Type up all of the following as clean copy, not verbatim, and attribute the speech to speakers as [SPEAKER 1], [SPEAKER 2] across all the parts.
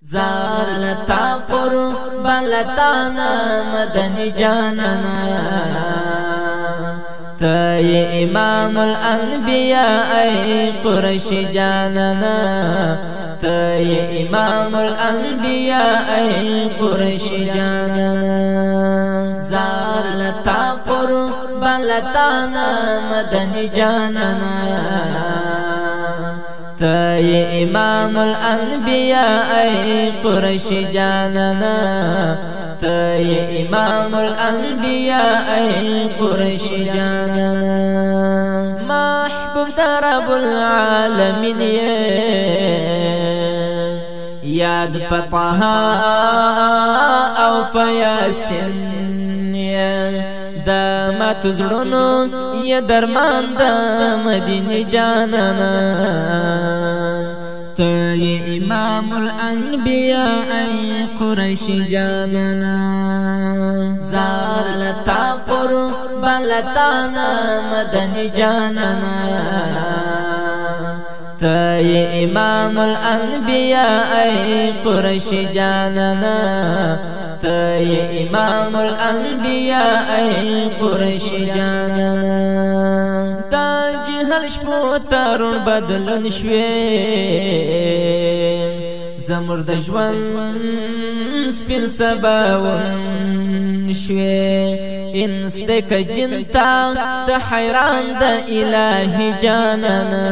[SPEAKER 1] زار لتا قربان لتانا مدنی جانانا تی امام الانبیاء ای قرشی جانانا تی امام الانبیاء ای قرشی جانانا زار لتا قربان لتانا مدنی جانانا تی امام الانبیاء ای قرشی جانانا تی امام الانبیاء ای قرشی جانانا محبوب در رب العالمین یاد فتحا او فیاسین دا ما تزړونو یا درمان دا مدینه جانانا تی امام الانبیاء ای قریشی جانانا زار لتا قربان لتانا مدنی جانانا تی امام الانبیاء ای قریشی جانانا تی امام الانبیاء ای قریشی جانانا دا جهل شپو تارون بدلن شوی زمر د ژوند سپین سباون شوی انستک جنتا ته حیران د الہی جانانا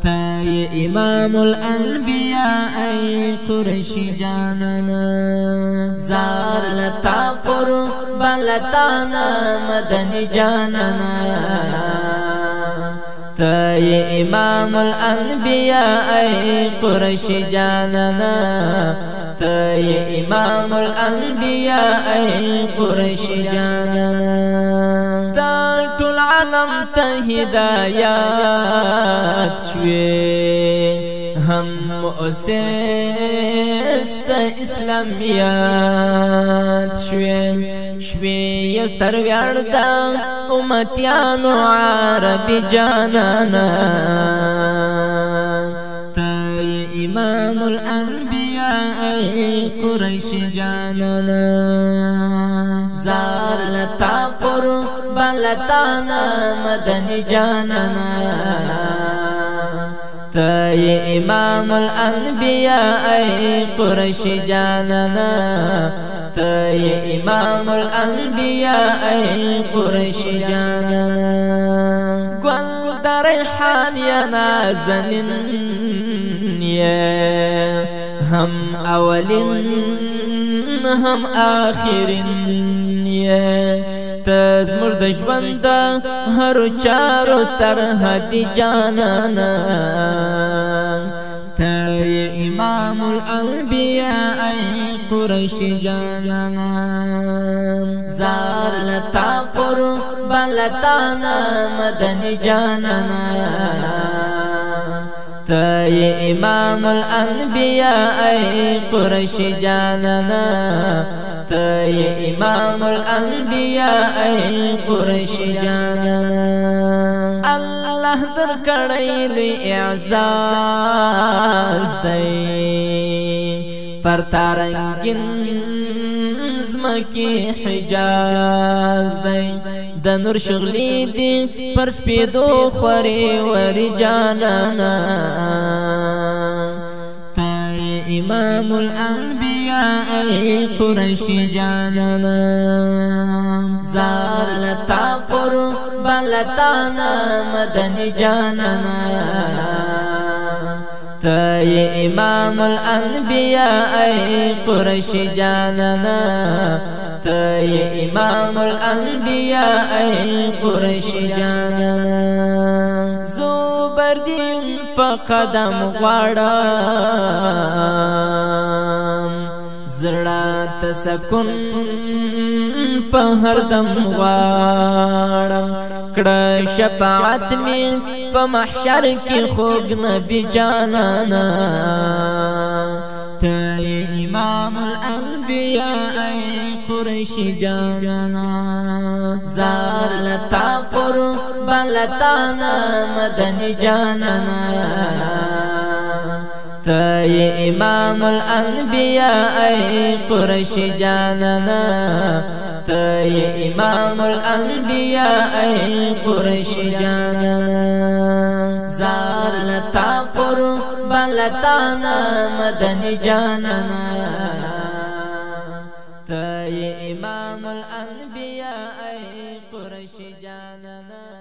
[SPEAKER 1] تی امام الانبیاء ای قریشی جانانا زار لتا قربان لتانا مدنی جانانا تی امام الانبیاء ای قریشی جانانا تی امام الانبیاء ای قریشی جانانا تا ټول عالم ته هدایت شوی هم مؤسس د اسلامیات شوی یو ستر ویاړ د امتیانو عربی جانانا تی امام الانبیاء ای قریشی جانانا زار لتا قربان لتانا مدنی جانانا تی امام الانبیاء ای قریشی جانانا تی امام الانبیاء ای قریشی جانانا گل در ریحان یا نازنین هم اولین هم آخرین تزمر د ژوند هر چارو ستر هدی جانانا تی امام الانبیاء ای قریشی جانانا زار لتا قربان لتانا مدنی جانانا تی امام الانبیاء ای قریشی جانانا تی امام الانبیاء ای قریشی جانانا اللہ در کڑی لی اعزاز دی فرتارنگن زمکی حجاز دی د نور شغلی دی پر سپیدو خوری وری جانانا تی امام الانبیاء ای قریشی جانانا زار لتا قربان لتانا مدنی جانانا تی امام الانبیاء ای قریشی جانانا تی امام الانبیاء ای قریشی جانانا زبردین فقدم غواړم زړه تسکون په هر دم غواړم کړه شفاعت می په محشر کې خوږ نبی جانانا تی امام الانبیاء ای قریشی جانانا زار لتا قربان لتانا مدنی جانانا تی امام الانبیاء ای قریشی جانانا تی امام الانبیاء ای قریشی جانانا زار لتا قربان لتانا مدنی جانانا تی امام الانبیاء ای قریشی جانانا